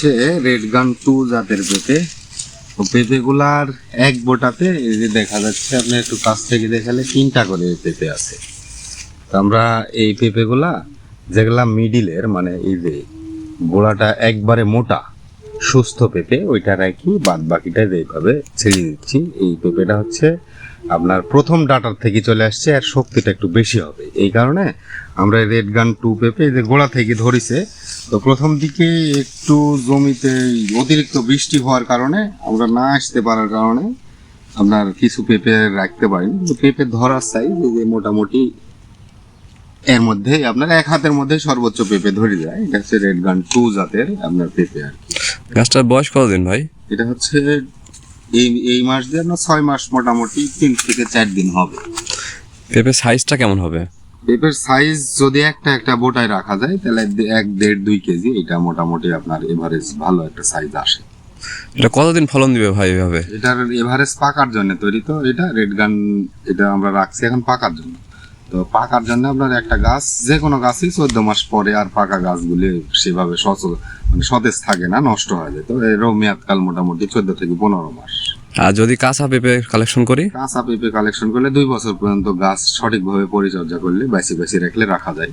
হচ্ছে রেড গান 2 জাতের পেঁপে। তো পেঁপেগুলার এক বোটাতে এই যে দেখা যাচ্ছে, আপনি একটু কাছ থেকে দেখালে 3টা করে পেঁপে আছে। তো আমরা এই পেঁপেগুলা যেগুলা মিডিলের, মানে এই যে গোড়াটা একবারে মোটা সুস্থ পেঁপে, ওইটা রাখি, বাদ বাকিটা এইভাবে ছেড়ে দিচ্ছি। এই পেঁপেটা হচ্ছে আপনার প্রথম ডাটার থেকে চলে আসছে, আর শক্তিটা একটু বেশি হবে। এই কারণে আমরা রেড গান 2 পেঁপে যে গোড়া থেকে ধরেছে। তো প্রথম দিকে একটু জমিতে অতিরিক্ত বৃষ্টি হওয়ার কারণে, আমরা না আসতে পারার কারণে আপনার কিছু পেঁপে রাখতে পারিনি। তো পেঁপে ধরার সাইজ যে মোটামুটি এর মধ্যে আপনার এক হাতের মধ্যে সর্বোচ্চ পেঁপে ধরে যায়। এটা হচ্ছে রেড গান 2 জাতের আপনার পেঁপে আর কি। গাছটার বয়স কতদিন ভাই? এটা হচ্ছে এই মাস দিয়ে আপনার 6 মাস, মোটামুটি 3 থেকে 4 দিন হবে। পেঁপের সাইজটা কেমন হবে? পেঁপের সাইজ যদি একটা বোটায় রাখা যায় তাহলে 1.5-2 কেজি, এটা মোটামুটি আপনার এভারেজ ভালো একটা সাইজ আসে। এটা কতদিন ফলন দিবে ভাই এভাবে? এটার এভারেজ পাকার জন্য তৈরি। তো এটা রেড গান, এটা আমরা রাখছি এখন পাকার জন্য। তো পাকার জন্য আপনার একটা গাছ, যে কোনো গাছই 14 মাস পরে আর পাকা গাছগুলি সেভাবে মানে সতেজ থাকে না, নষ্ট হয়ে যায়। তো এরও মেয়াদকাল মোটামুটি 14 থেকে 15 মাস। আর যদি কাঁচা পেঁপে কালেকশন করি? কাঁচা পেঁপে কালেকশন করলে 2 বছর পর্যন্ত গাছ সঠিকভাবে পরিচর্যা করলে, বেশি রাখলে রাখা যায়।